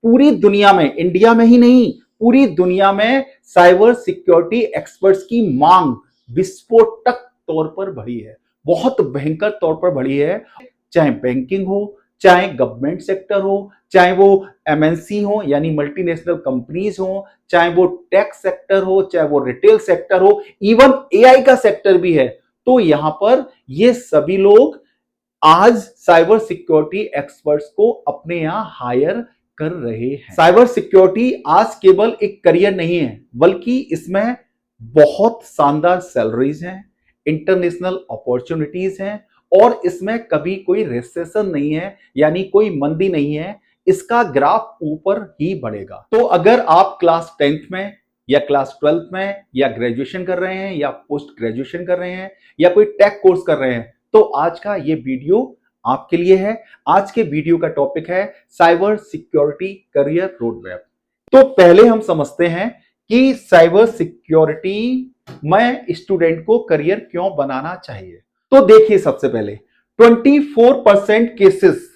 पूरी दुनिया में, इंडिया में ही नहीं, पूरी दुनिया में साइबर सिक्योरिटी एक्सपर्ट्स की मांग विस्फोटक तौर पर बढ़ी है, बहुत भयंकर तौर पर बढ़ी है। चाहे बैंकिंग हो, चाहे गवर्नमेंट सेक्टर हो, चाहे वो एमएनसी हो यानी मल्टीनेशनल कंपनीज हो, चाहे वो टेक सेक्टर हो, चाहे वो रिटेल सेक्टर हो, इवन एआई का सेक्टर भी है। तो यहां पर ये सभी लोग आज साइबर सिक्योरिटी एक्सपर्ट्स को अपने यहां हायर कर रहे हैं। साइबर सिक्योरिटी आज केवल एक करियर नहीं है, बल्कि इसमें बहुत शानदार सैलरीज हैं, इंटरनेशनल अपॉर्चुनिटीज हैं, और इसमें कभी कोई रिसेशन नहीं है, यानी कोई मंदी नहीं है। इसका ग्राफ ऊपर ही बढ़ेगा। तो अगर आप क्लास 10th में या क्लास 12th में या ग्रेजुएशन कर रहे हैं या पोस्ट ग्रेजुएशन कर रहे हैं या कोई टेक कोर्स कर रहे हैं, तो आज का ये वीडियो आपके लिए है। आज के वीडियो का टॉपिक है cyber security career road map. तो पहले हम समझते हैं कि साइबर सिक्योरिटी में स्टूडेंट को करियर क्यों बनाना चाहिए। तो देखिए, सबसे पहले 24% केसेस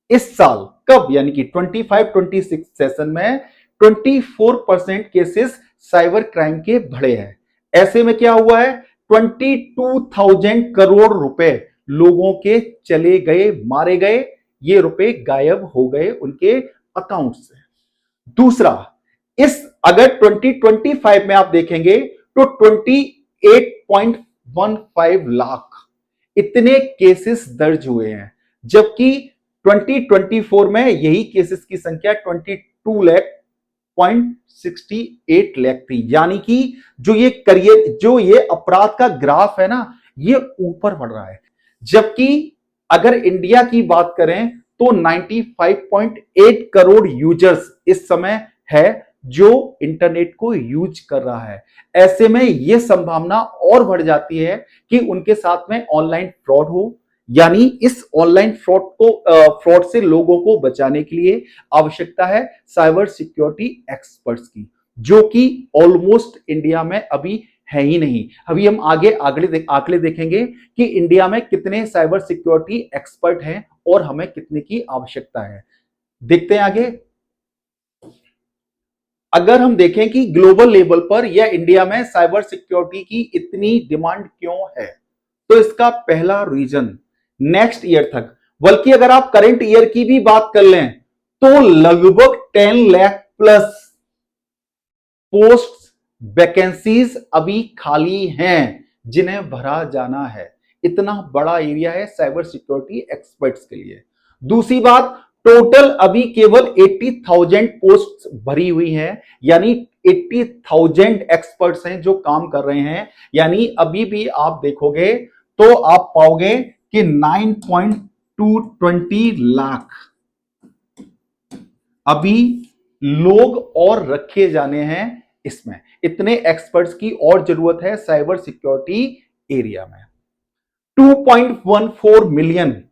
इस साल, कब, यानी कि 25-26 सेशन में 24% केसेस साइबर क्राइम के बढ़े हैं। ऐसे में क्या हुआ है, 22,000 करोड़ रुपए लोगों के चले गए, मारे गए, ये रुपए गायब हो गए उनके अकाउंट से। दूसरा, इस अगर 2025 में आप देखेंगे तो 28.15 लाख इतने केसेस दर्ज हुए हैं, जबकि 2024 में यही केसेस की संख्या 22.68 लाख थी। यानी कि जो ये अपराध का ग्राफ है ना, ये ऊपर बढ़ रहा है। जबकि अगर इंडिया की बात करें तो 95.8 करोड़ यूजर्स इस समय है जो इंटरनेट को यूज कर रहा है। ऐसे में यह संभावना और बढ़ जाती है कि उनके साथ में ऑनलाइन फ्रॉड हो। यानी इस ऑनलाइन फ्रॉड से लोगों को बचाने के लिए आवश्यकता है साइबर सिक्योरिटी एक्सपर्ट्स की, जो कि ऑलमोस्ट इंडिया में अभी है ही नहीं। अभी हम आंकड़े देखेंगे कि इंडिया में कितने साइबर सिक्योरिटी एक्सपर्ट हैं और हमें कितने की आवश्यकता है। देखते हैं आगे। अगर हम देखें कि ग्लोबल लेवल पर या इंडिया में साइबर सिक्योरिटी की इतनी डिमांड क्यों है, तो इसका पहला रीजन नेक्स्ट ईयर तक, बल्कि अगर आप करंट ईयर की भी बात कर लें तो लगभग 10 लाख प्लस पोस्ट वैकेंसीज अभी खाली हैं जिन्हें भरा जाना है। इतना बड़ा एरिया है साइबर सिक्योरिटी एक्सपर्ट्स के लिए। दूसरी बात, टोटल अभी केवल 80,000 पोस्ट भरी हुई हैं, यानी 80,000 एक्सपर्ट्स हैं जो काम कर रहे हैं। यानी अभी भी आप देखोगे तो आप पाओगे कि 9.220 लाख अभी लोग और रखे जाने हैं इसमें। इतने एक्सपर्ट्स की और जरूरत है साइबर सिक्योरिटी एरिया में। 2.14 मिलियन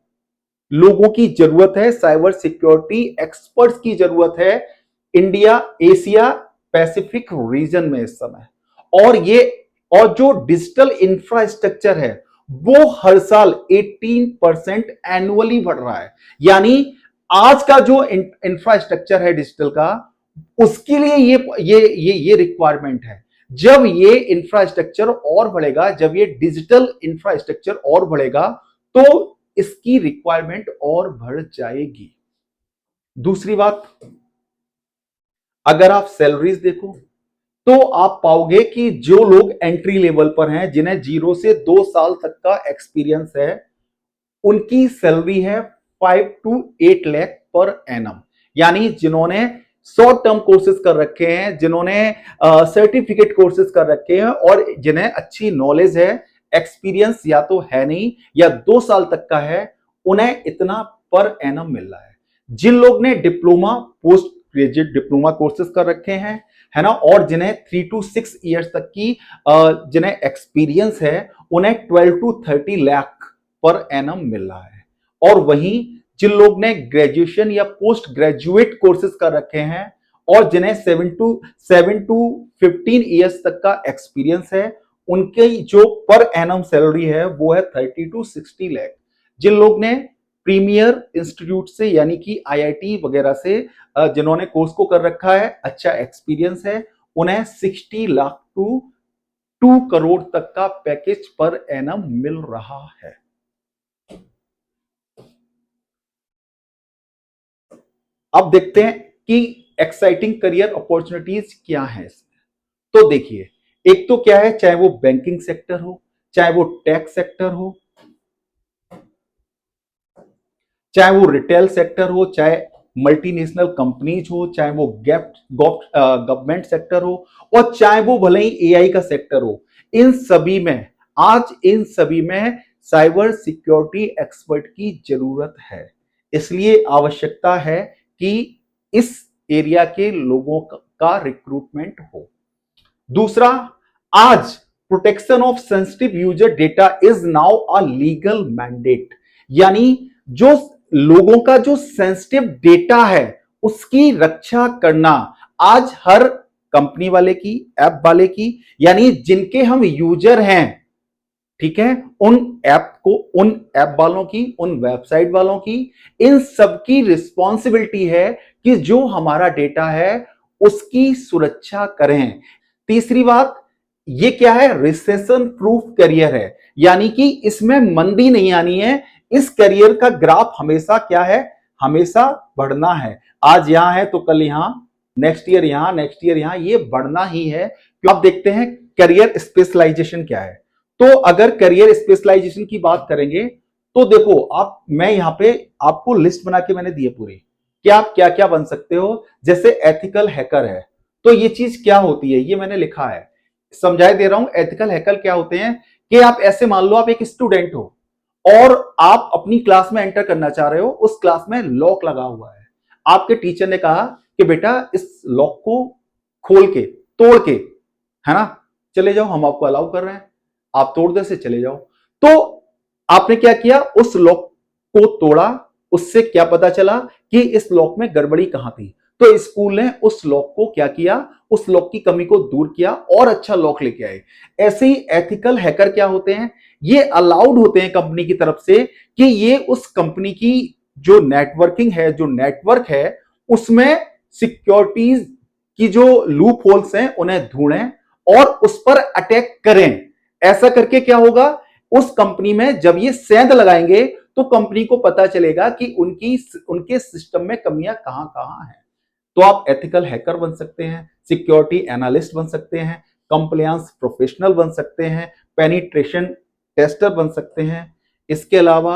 लोगों की जरूरत है, साइबर सिक्योरिटी एक्सपर्ट्स की जरूरत है इंडिया, एशिया पैसिफिक रीजन में इस समय। और जो डिजिटल इंफ्रास्ट्रक्चर है वो हर साल 18% एनुअली बढ़ रहा है। यानी आज का जो इंफ्रास्ट्रक्चर है डिजिटल का, उसके लिए ये रिक्वायरमेंट है। जब ये इंफ्रास्ट्रक्चर और बढ़ेगा, जब ये डिजिटल इंफ्रास्ट्रक्चर और बढ़ेगा, तो इसकी रिक्वायरमेंट और बढ़ जाएगी। दूसरी बात, अगर आप सैलरीज देखो तो आप पाओगे कि जो लोग एंट्री लेवल पर हैं, जिन्हें 0 से 2 साल तक का एक्सपीरियंस है, उनकी सैलरी है 5 to 8 लाख पर एनम। यानी जिन्होंने शॉर्ट टर्म कोर्सेज कर रखे हैं, जिन्होंने सर्टिफिकेट कोर्सेज कर रखे हैं और जिन्हें अच्छी नॉलेज है, एक्सपीरियंस या तो है नहीं या 2 साल तक का है, उन्हें इतना पर एनम मिल रहा है। जिन लोग ने diploma, post graduate diploma courses कर रखे हैं, है ना, और जिन्हें 3 to 6 ईयर्स तक की जिन्हें एक्सपीरियंस है, उन्हें 12 to 30 लाख पर एनम मिल रहा है। और वहीं जिन लोग ने ग्रेजुएशन या पोस्ट ग्रेजुएट कोर्सेज कर रखे हैं और जिन्हें 7 to 15 ईयर्स तक का एक्सपीरियंस है, उनके जो पर एनम सैलरी है वो है 30 to 60 लाख। जिन लोग ने प्रीमियर इंस्टीट्यूट से यानी कि आईआईटी वगैरह से जिन्होंने कोर्स को कर रखा है, अच्छा एक्सपीरियंस है, उन्हें 60 लाख टू 2 करोड़ तक का पैकेज पर एनम मिल रहा है। अब देखते हैं कि एक्साइटिंग करियर अपॉर्चुनिटीज क्या है इसमें। तो देखिए, एक तो क्या है, चाहे वो बैंकिंग सेक्टर हो, चाहे वो टैक्स सेक्टर हो, चाहे वो रिटेल सेक्टर हो, चाहे मल्टीनेशनल कंपनीज हो, चाहे वो गवर्नमेंट सेक्टर हो, और चाहे वो भले ही एआई का सेक्टर हो, इन सभी में साइबर सिक्योरिटी एक्सपर्ट की जरूरत है। इसलिए आवश्यकता है कि इस एरिया के लोगों का रिक्रूटमेंट हो। दूसरा, आज protection of sensitive user data is now a legal mandate, यानी जो लोगों का जो सेंसिटिव डेटा है उसकी रक्षा करना आज हर कंपनी वाले की, ऐप वाले की, यानी जिनके हम यूजर हैं, ठीक है, उन ऐप वालों की, उन वेबसाइट वालों की, इन सबकी रिस्पॉन्सिबिलिटी है कि जो हमारा डेटा है उसकी सुरक्षा करें। तीसरी बात, ये क्या है, रिसेशन प्रूफ करियर है, यानी कि इसमें मंदी नहीं आनी है। इस करियर का ग्राफ हमेशा क्या है, हमेशा बढ़ना है। आज यहां है तो कल यहां, नेक्स्ट ईयर यहां, नेक्स्ट ईयर यहां, ये बढ़ना ही है। तो आप देखते हैं करियर स्पेशलाइजेशन क्या है। तो अगर करियर स्पेशलाइजेशन की बात करेंगे तो देखो आप, मैं यहां पे आपको लिस्ट बना के मैंने दी है पूरी, कि आप क्या क्या बन सकते हो। जैसे एथिकल हैकर है, तो ये चीज क्या होती है, ये मैंने लिखा है, समझाई दे रहा हूं। एथिकल हैकर क्या होते हैं कि आप ऐसे मान लो आप एक स्टूडेंट हो और आप अपनी क्लास में एंटर करना चाह रहे हो, उस क्लास में लॉक लगा हुआ है, आपके टीचर ने कहा कि बेटा इस लॉक को खोल के, तोड़ के, है ना, चले जाओ, हम आपको अलाउ कर रहे हैं, आप तोड़ दे से चले जाओ। तो आपने क्या किया, उस लॉक को तोड़ा, उससे क्या पता चला कि इस लॉक में गड़बड़ी कहां थी, तो स्कूल ने उस लॉक को क्या किया, उस लॉक की कमी को दूर किया और अच्छा लॉक लेके आए। ऐसे ही एथिकल हैकर क्या होते हैं, ये अलाउड होते हैं कंपनी की तरफ से कि ये उस कंपनी की जो नेटवर्किंग है, जो नेटवर्क है, उसमें सिक्योरिटीज की जो लूप होल्स हैं उन्हें ढूंढें और उस पर अटैक करें। ऐसा करके क्या होगा, उस कंपनी में जब ये सेंध लगाएंगे तो कंपनी को पता चलेगा कि उनके सिस्टम में कमियां कहां कहां हैं। तो आप एथिकल हैकर बन सकते हैं, सिक्योरिटी एनालिस्ट बन सकते हैं, कंप्लायंस प्रोफेशनल बन सकते हैं, पेनिट्रेशन टेस्टर बन सकते हैं। इसके अलावा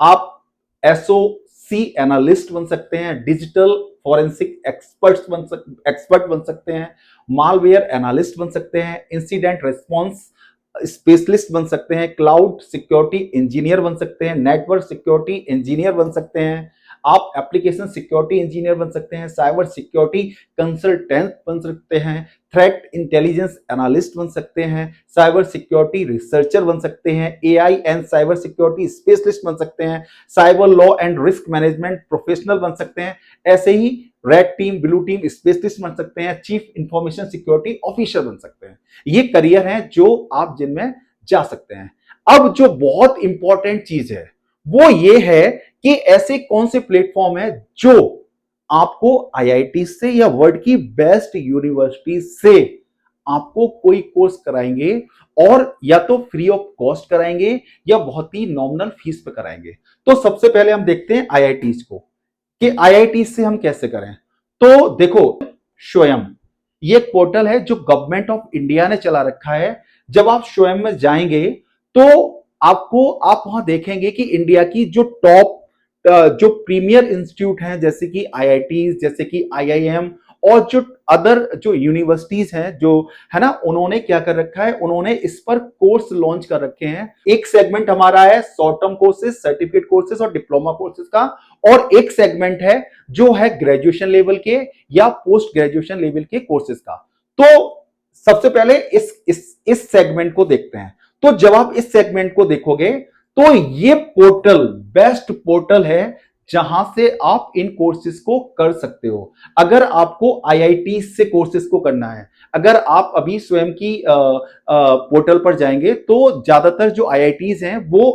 आप एसओसी एनालिस्ट बन सकते हैं, डिजिटल फॉरेंसिक एक्सपर्ट बन सकते हैं, मालवेयर एनालिस्ट बन सकते हैं, इंसिडेंट रिस्पॉन्स स्पेशलिस्ट बन सकते हैं, क्लाउड सिक्योरिटी इंजीनियर बन सकते हैं, नेटवर्क सिक्योरिटी इंजीनियर बन सकते हैं, आप एप्लीकेशन सिक्योरिटी इंजीनियर बन सकते हैं, साइबर सिक्योरिटी कंसल्टेंट बन सकते हैं, थ्रेट इंटेलिजेंस एनालिस्ट बन सकते हैं, साइबर सिक्योरिटी रिसर्चर बन सकते हैं, AI and cyber security specialist बन सकते हैं, cyber law and risk management professional बन सकते हैं। ऐसे ही red team, blue team specialist बन सकते हैं, चीफ इंफॉर्मेशन सिक्योरिटी ऑफिसर बन सकते हैं। ये करियर हैं जो आप जिनमें जा सकते हैं। अब जो बहुत इंपॉर्टेंट चीज है वो ये है कि ऐसे कौन से प्लेटफॉर्म है जो आपको आईआईटी से या वर्ल्ड की बेस्ट यूनिवर्सिटी से आपको कोई कोर्स कराएंगे, और या तो फ्री ऑफ कॉस्ट कराएंगे या बहुत ही नॉमिनल फीस पे कराएंगे। तो सबसे पहले हम देखते हैं आईआईटीज को कि आईआईटी से हम कैसे करें। तो देखो, स्वयं ये एक पोर्टल है जो गवर्नमेंट ऑफ इंडिया ने चला रखा है। जब आप स्वयं में जाएंगे तो आप वहां देखेंगे कि इंडिया की जो टॉप जो प्रीमियर इंस्टीट्यूट हैं, जैसे कि आईआईटी, जैसे कि आईआईएम, और जो अदर जो यूनिवर्सिटीज हैं, जो है ना, उन्होंने क्या कर रखा है, उन्होंने इस पर कोर्स लॉन्च कर रखे हैं। एक सेगमेंट हमारा है short term courses, certificate courses और डिप्लोमा कोर्सेज का, और एक सेगमेंट है जो है ग्रेजुएशन लेवल के या पोस्ट ग्रेजुएशन लेवल के कोर्सेज का। तो सबसे पहले इस सेगमेंट को देखते हैं। तो जब आप इस सेगमेंट को देखोगे तो ये पोर्टल बेस्ट पोर्टल है जहां से आप इन कोर्सेज को कर सकते हो। अगर आपको आईआईटी से कोर्सेज को करना है, अगर आप अभी स्वयं की पोर्टल पर जाएंगे तो ज्यादातर जो आईआईटीज हैं वो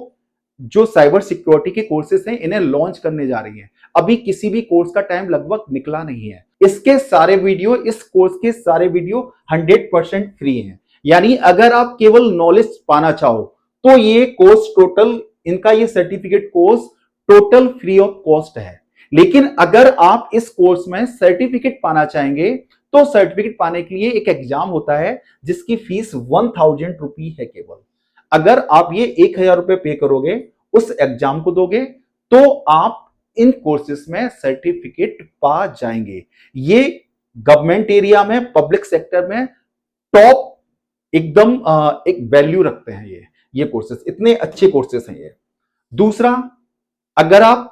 जो साइबर सिक्योरिटी के कोर्सेज हैं इन्हें लॉन्च करने जा रही हैं। अभी किसी भी कोर्स का टाइम लगभग निकला नहीं है। इसके सारे वीडियो, इस कोर्स के सारे वीडियो 100% फ्री हैं। यानी अगर आप केवल नॉलेज पाना चाहो तो ये कोर्स टोटल, इनका ये certificate course total free of cost है। लेकिन अगर आप इस कोर्स में सर्टिफिकेट पाना चाहेंगे तो सर्टिफिकेट पाने के लिए एक एग्जाम होता है जिसकी फीस 1000 रुपी है केवल। अगर आप ये 1000 रुपए पे करोगे, उस एग्जाम को दोगे, तो आप इन कोर्सेज में सर्टिफिकेट पा जाएंगे। ये गवर्नमेंट एरिया में, पब्लिक सेक्टर में टॉप एकदम एक वैल्यू रखते हैं ये कोर्सेज, इतने अच्छे कोर्सेज हैं ये। दूसरा, अगर आप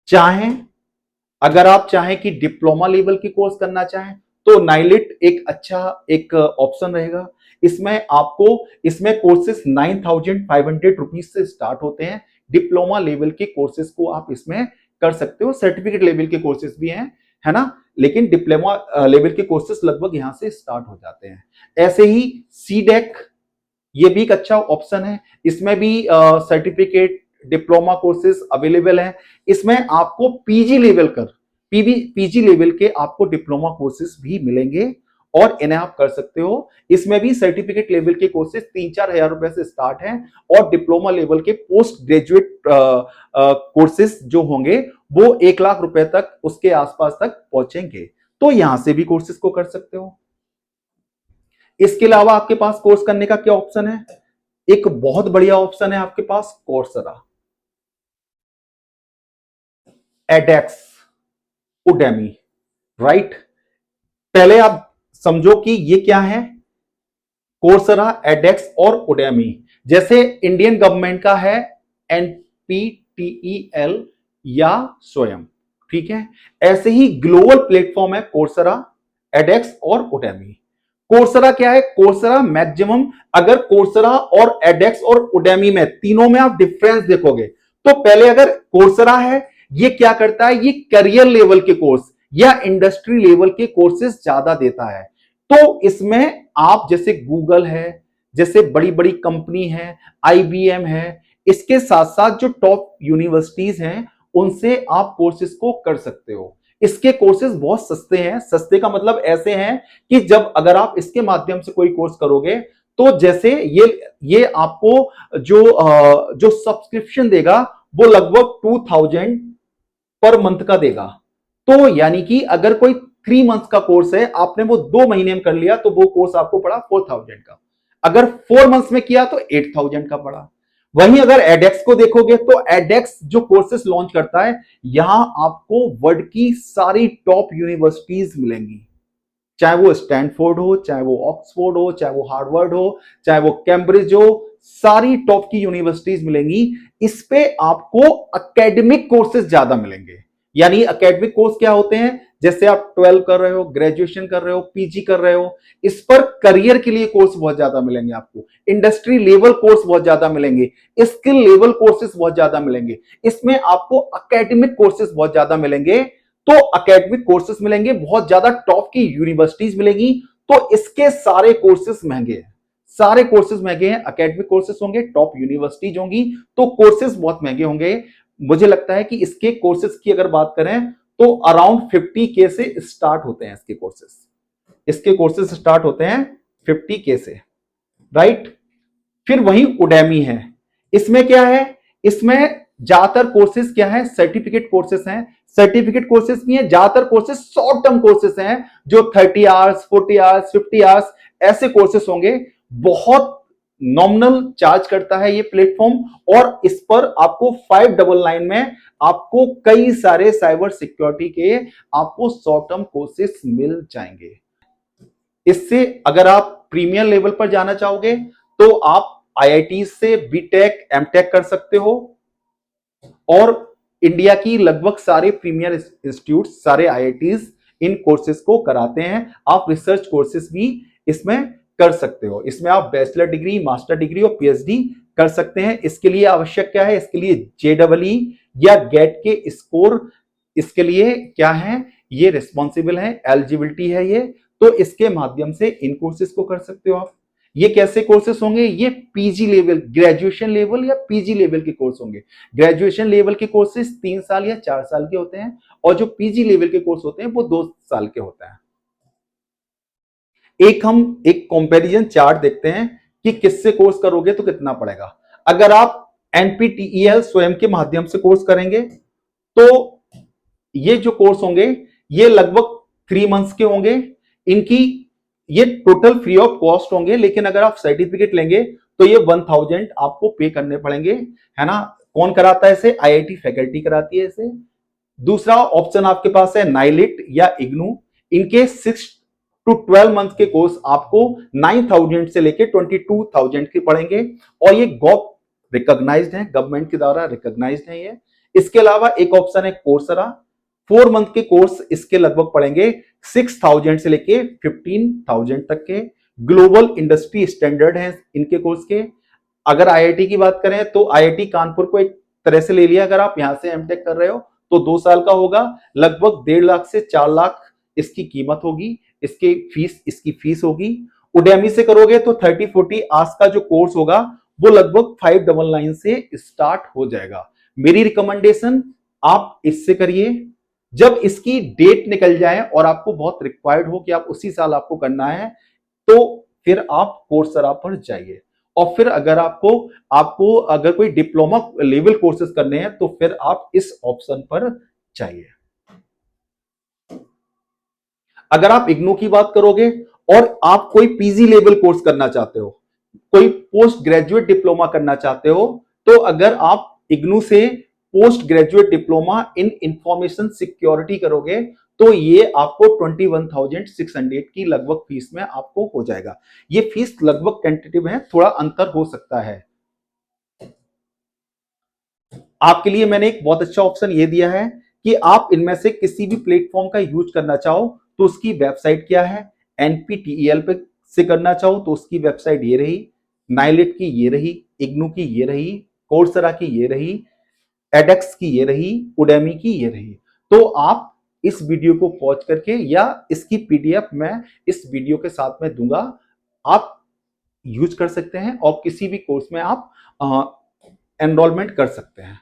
चाहें अगर आप चाहें कि डिप्लोमा लेवल की कोर्स करना चाहें तो नाइलिट एक अच्छा एक ऑप्शन रहेगा। इसमें कोर्सेज 9500 रुपीज से स्टार्ट होते हैं। डिप्लोमा लेवल के कोर्सेज को आप इसमें कर सकते हो। सर्टिफिकेट लेवल के कोर्सेज भी हैं, है ना, लेकिन डिप्लोमा लेवल के कोर्सेज लगभग यहां से स्टार्ट हो जाते हैं। ऐसे ही सीडेक, ये भी एक अच्छा ऑप्शन है। इसमें भी सर्टिफिकेट डिप्लोमा कोर्सेज अवेलेबल हैं। इसमें आपको पीजी लेवल के आपको डिप्लोमा कोर्सेज भी मिलेंगे और इन्हें आप कर सकते हो। इसमें भी सर्टिफिकेट लेवल के कोर्सेज 3-4 हजार रुपए से स्टार्ट हैं और डिप्लोमा लेवल के पोस्ट ग्रेजुएट कोर्सेज जो होंगे वो 1 लाख रुपए तक, उसके आसपास तक पहुंचेंगे। तो यहां से भी कोर्सेज को कर सकते हो। इसके अलावा आपके पास कोर्स करने का क्या ऑप्शन है? एक बहुत बढ़िया ऑप्शन है आपके पास कोर्सेरा, एडेक्स, उडेमी, राइट। पहले आप समझो कि ये क्या है, कोर्सेरा, एडेक्स और उडेमी। जैसे इंडियन गवर्नमेंट का है एनपीटीईएल या स्वयं, ठीक है, ऐसे ही ग्लोबल प्लेटफॉर्म है कोर्सेरा, एडेक्स और उडेमी। कोर्सेरा क्या है? कोर्सेरा मैक्सिमम, अगर कोर्सेरा और एडेक्स और उडेमी में, तीनों में आप डिफरेंस देखोगे तो पहले अगर कोर्सेरा है, ये क्या करता है, ये करियर लेवल के कोर्स या इंडस्ट्री लेवल के कोर्सेज ज्यादा देता है। तो इसमें आप, जैसे गूगल है, जैसे बड़ी बड़ी कंपनी है, आईबीएम है, इसके साथ साथ जो टॉप यूनिवर्सिटीज हैं उनसे आप कोर्सेज को कर सकते हो। इसके कोर्सेज बहुत सस्ते हैं। सस्ते का मतलब ऐसे हैं कि जब अगर आप इसके माध्यम से कोई कोर्स करोगे तो जैसे ये आपको जो सब्सक्रिप्शन देगा वो लगभग 2000 पर मंथ का देगा। तो यानी कि अगर कोई 3 मंथ का कोर्स है, आपने वो 2 महीने में कर लिया तो वो कोर्स आपको पड़ा 4000 का। अगर 4 मंथ्स में किया तो 8000 का पड़ा। वहीं अगर एडेक्स को देखोगे तो एडेक्स जो कोर्सेस लॉन्च करता है, यहां आपको वर्ल्ड की सारी टॉप यूनिवर्सिटीज मिलेंगी, चाहे वो स्टैनफोर्ड हो, चाहे वो ऑक्सफोर्ड हो, चाहे वो हार्वर्ड हो, चाहे वो कैम्ब्रिज हो, सारी टॉप की यूनिवर्सिटीज मिलेंगी। इस पे आपको एकेडमिक कोर्सेज ज्यादा मिलेंगे। यानी एकेडमिक कोर्स क्या होते हैं? जैसे आप 12 कर रहे हो, ग्रेजुएशन कर रहे हो, पीजी कर रहे हो, इस पर करियर के लिए कोर्स बहुत ज्यादा मिलेंगे आपको। इंडस्ट्री लेवल कोर्स बहुत ज्यादा मिलेंगे, स्किल लेवल कोर्सेज बहुत ज्यादा मिलेंगे। इसमें आपको एकेडमिक कोर्सेज बहुत ज्यादा मिलेंगे। तो एकेडमिक कोर्सेज मिलेंगे, बहुत ज्यादा टॉप की यूनिवर्सिटीज मिलेंगी। तो इसके सारे कोर्सेज महंगे हैं, सारे कोर्सेज महंगे हैं। एकेडमिक कोर्सेज होंगे, टॉप यूनिवर्सिटीज होंगी, तो कोर्सेज बहुत महंगे होंगे। मुझे लगता है कि इसके कोर्सेज की अगर बात करें तो अराउंड 50K से स्टार्ट होते हैं इसके कोर्सेज स्टार्ट होते हैं 50K से, राइट। फिर वही उडेमी है। इसमें क्या है? इसमें ज्यादातर कोर्सेज क्या है? सर्टिफिकेट कोर्सेज हैं। सर्टिफिकेट कोर्सेज भी हैं, ज्यादातर कोर्सेज शॉर्ट टर्म कोर्सेज हैं जो 30 आवर्स, 40 आवर्स, 50 आवर्स ऐसे कोर्सेज होंगे। बहुत नॉमिनल चार्ज करता है ये प्लेटफॉर्म और इस पर आपको 599 में आपको कई सारे साइबर सिक्योरिटी के आपको शॉर्ट टर्म कोर्सेज मिल जाएंगे। इससे अगर आप प्रीमियर लेवल पर जाना चाहोगे तो आप आईआईटी से बीटेक, एमटेक कर सकते हो और इंडिया की लगभग सारे प्रीमियर इंस्टीट्यूट, सारे आईआईटीज इन कोर्सेज को कराते हैं। आप रिसर्च कोर्सेज भी इसमें कर सकते हो। इसमें आप बैचलर डिग्री, मास्टर डिग्री और पीएचडी कर सकते हैं। इसके लिए आवश्यक क्या है? इसके लिए जेडबलई या गेट के स्कोर इसके लिए क्या है? ये रिस्पॉन्सिबल है, एलिजिबिलिटी है ये। तो इसके माध्यम से इन कोर्सेज को कर सकते हो आप। ये कैसे कोर्सेस होंगे? ये पीजी लेवल, ग्रेजुएशन लेवल या पीजी लेवल के कोर्स होंगे। ग्रेजुएशन लेवल के कोर्सेस 3 साल या 4 साल के होते हैं और जो पीजी लेवल के कोर्स होते हैं वो 2 साल के होते हैं। हम एक कंपैरिजन चार्ट देखते हैं कि किससे कोर्स करोगे तो कितना पड़ेगा। अगर आप एनपीटीईएल स्वयं के माध्यम से कोर्स करेंगे तो ये जो कोर्स होंगे ये लगभग 3 मंथ्स के होंगे। इनकी ये टोटल फ्री ऑफ कॉस्ट होंगे, लेकिन अगर आप सर्टिफिकेट लेंगे तो ये 1000 आपको पे करने पड़ेंगे, है ना। कौन कराता है इसे? आईआईटी फैकल्टी कराती है इसे। दूसरा ऑप्शन आपके पास है नाइलिट या इग्नू। इनके 6 to 12 मंथ के कोर्स आपको 9000 से लेके 22,000 के पड़ेंगे और ये गॉव रिकॉग्नाइज्ड है, गवर्नमेंट के द्वारा रिकॉग्नाइज्ड है ये। इसके अलावा एक ऑप्शन है कोर्सरा। 4 मंथ के कोर्स इसके लगभग पड़ेंगे 6000 से लेके 15,000 तक के। ग्लोबल इंडस्ट्री स्टैंडर्ड है इनके कोर्स के। अगर आईआईटी की बात करें तो आईआईटी कानपुर को एक तरह से ले लिया, अगर आप यहां से एमटेक कर रहे हो तो 2 साल का होगा, लगभग 1.5 लाख से 4 लाख इसकी कीमत होगी, इसकी फीस होगी। उडेमी से करोगे तो 30-40 आवर्स का जो कोर्स होगा वो लगभग 599 से स्टार्ट हो जाएगा। मेरी रिकमेंडेशन आप इससे करिए। जब इसकी डेट निकल जाए और आपको बहुत रिक्वायर्ड हो कि आप उसी साल आपको करना है तो फिर आप कोर्सरा पर जाइए। और फिर अगर आपको अगर कोई डिप्लोमा लेवल कोर्सेज करने हैं तो फिर आप इस ऑप्शन पर जाइए। अगर आप इग्नू की बात करोगे और आप कोई पीजी लेवल कोर्स करना चाहते हो, कोई पोस्ट ग्रेजुएट डिप्लोमा करना चाहते हो, तो अगर आप इग्नू से post graduate diploma in information security करोगे तो ये आपको 21,600 की लगभग फीस में आपको हो जाएगा। ये फीस लगभग टेंटेटिव है, थोड़ा अंतर हो सकता है। आपके लिए मैंने एक बहुत अच्छा ऑप्शन ये दिया है कि आप इनमें से किसी भी प्लेटफॉर्म का यूज करना चाहो तो उसकी वेबसाइट क्या है। एनपीटीईएल पे से करना चाहो तो उसकी वेबसाइट ये रही, नाइलेट की ये रही, इग्नू की ये रही, कोर्सरा की ये रही, एडेक्स की ये रही, उडेमी की ये रही। तो आप इस वीडियो को पॉज करके या इसकी पीडीएफ मैं इस वीडियो के साथ में दूंगा, आप यूज कर सकते हैं और किसी भी कोर्स में आप एनरोलमेंट कर सकते हैं।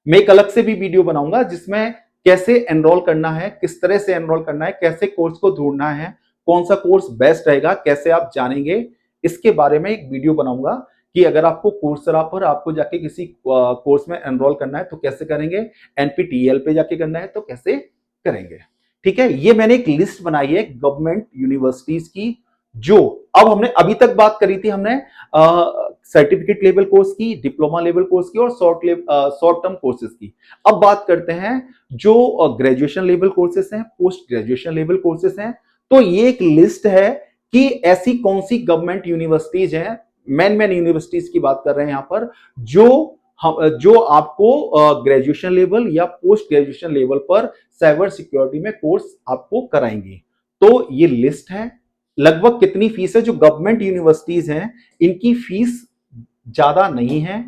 मैं एक अलग से भी वीडियो बनाऊंगा जिसमें कैसे एनरोल करना है, किस तरह से एनरोल करना है, कैसे कोर्स को ढूंढना है, कौन सा कोर्स बेस्ट रहेगा, कैसे आप जानेंगे, इसके बारे में एक वीडियो बनाऊंगा कि अगर आपको कोर्सरा पर आपको जाके किसी कोर्स में एनरोल करना है तो कैसे करेंगे, एनपीटीईएल पे जाके करना है तो कैसे करेंगे। ठीक है, ये मैंने एक लिस्ट बनाई है गवर्नमेंट यूनिवर्सिटीज की, जो अब हमने अभी तक बात करी थी, हमने सर्टिफिकेट लेवल कोर्स की, डिप्लोमा लेवल कोर्स की और शॉर्ट टर्म कोर्सेज की। अब बात करते हैं जो ग्रेजुएशन लेवल कोर्सेज हैं, पोस्ट ग्रेजुएशन लेवल कोर्सेज हैं। तो ये एक लिस्ट है कि ऐसी कौन सी गवर्नमेंट यूनिवर्सिटीज हैं, मेन यूनिवर्सिटीज की बात कर रहे हैं यहां पर, जो आपको ग्रेजुएशन लेवल या पोस्ट ग्रेजुएशन लेवल पर साइबर सिक्योरिटी में कोर्स आपको कराएंगी। तो ये लिस्ट है। लगभग कितनी फीस है? जो गवर्नमेंट यूनिवर्सिटीज हैं इनकी फीस ज्यादा नहीं है,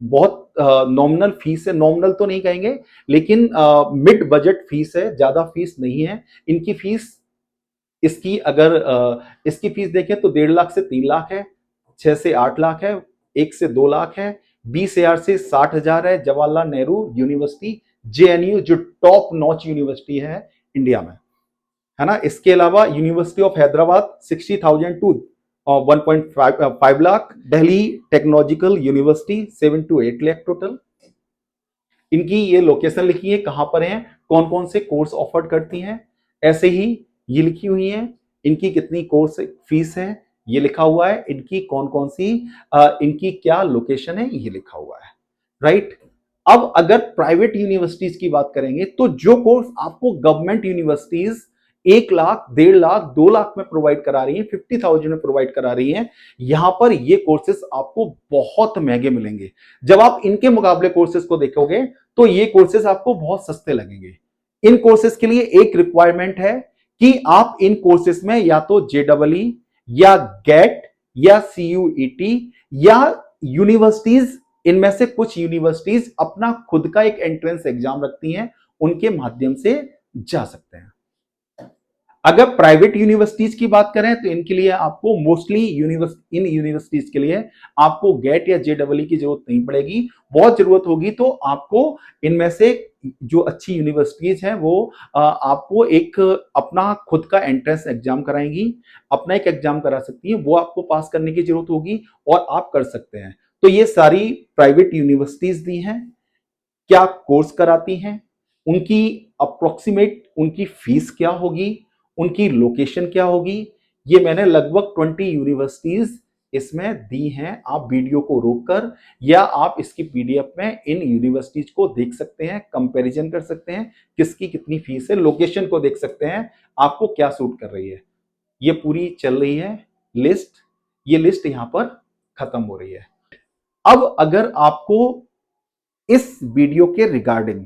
बहुत नॉमिनल फीस है, नॉमिनल तो नहीं कहेंगे लेकिन मिड बजट फीस है, ज्यादा फीस नहीं है इनकी फीस। इसकी अगर इसकी फीस देखें तो 1.5 लाख से 3 लाख है, 6 से 8 लाख है, 1 से 2 लाख है, 20,000 से 60,000 है। जवाहरलाल नेहरू यूनिवर्सिटी जेएनयू जो टॉप नॉच यूनिवर्सिटी है इंडिया में, है ना। इसके अलावा university of Hyderabad 60,000 to 1.5 lakh, Delhi technological university 7 to 8 lakh total. इनकी ये लोकेशन लिखी है, कहां पर है, कौन कौन से कोर्स ऑफर करती हैं, ऐसे ही ये लिखी हुई है। इनकी कितनी कोर्स फीस है ये लिखा हुआ है, इनकी कौन कौन सी इनकी क्या लोकेशन है ये लिखा हुआ है, राइट। अब अगर प्राइवेट यूनिवर्सिटीज की बात करेंगे तो जो कोर्स आपको गवर्नमेंट यूनिवर्सिटीज 1 लाख, 1.5 लाख, 2 लाख में प्रोवाइड करा रही है, 50,000 में प्रोवाइड करा रही है, यहां पर ये कोर्सेज आपको बहुत महंगे मिलेंगे। जब आप इनके मुकाबले कोर्सेज को देखोगे तो ये कोर्सेज आपको बहुत सस्ते लगेंगे। इन कोर्सेज के लिए एक रिक्वायरमेंट है कि आप इन कोर्सेज में या तो जेडबलई या गेट या सीयूईटी या यूनिवर्सिटीज, इनमें से कुछ यूनिवर्सिटीज अपना खुद का एक एंट्रेंस एग्जाम रखती हैं, उनके माध्यम से जा सकते हैं। अगर प्राइवेट यूनिवर्सिटीज की बात करें तो इनके लिए आपको मोस्टली इन यूनिवर्सिटीज के लिए आपको गेट या जेडब्ल्यू की जरूरत नहीं पड़ेगी। बहुत जरूरत होगी तो आपको इनमें से जो अच्छी यूनिवर्सिटीज हैं वो आपको एक अपना खुद का एंट्रेंस एग्जाम कराएंगी, अपना एक एग्जाम करा सकती हैं, वो आपको पास करने की जरूरत होगी और आप कर सकते हैं। तो ये सारी प्राइवेट यूनिवर्सिटीज दी हैं, क्या कोर्स कराती हैं, उनकी अप्रोक्सीमेट उनकी फीस क्या होगी, उनकी लोकेशन क्या होगी, ये मैंने लगभग 20 यूनिवर्सिटीज इसमें दी हैं। आप वीडियो को रोककर या आप इसकी पीडीएफ में इन यूनिवर्सिटीज को देख सकते हैं, कंपैरिजन कर सकते हैं, किसकी कितनी फीस है, लोकेशन को देख सकते हैं, आपको क्या सूट कर रही है। ये पूरी चल रही है लिस्ट, ये लिस्ट यहां पर खत्म हो रही है। अब अगर आपको इस वीडियो के रिगार्डिंग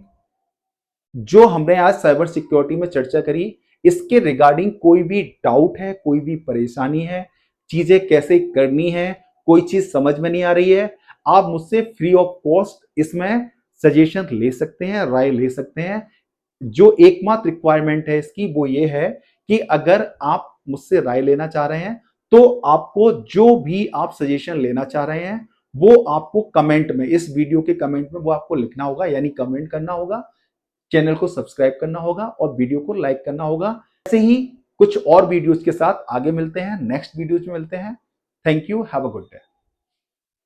जो हमने आज साइबर सिक्योरिटी में चर्चा करी, इसके रिगार्डिंग कोई भी डाउट है, कोई भी परेशानी है, चीजें कैसे करनी है, कोई चीज समझ में नहीं आ रही है, आप मुझसे फ्री ऑफ कॉस्ट इसमें सजेशन ले सकते हैं, राय ले सकते हैं। जो एकमात्र रिक्वायरमेंट है इसकी वो ये है कि अगर आप मुझसे राय लेना चाह रहे हैं तो आपको जो भी आप सजेशन लेना चाह रहे हैं वो आपको कमेंट में, इस वीडियो के कमेंट में वो आपको लिखना होगा, यानी कमेंट करना होगा, चैनल को सब्सक्राइब करना होगा और वीडियो को लाइक करना होगा। ऐसे ही कुछ और वीडियोज के साथ आगे मिलते हैं, नेक्स्ट वीडियोज में मिलते हैं। Thank you, have a good day.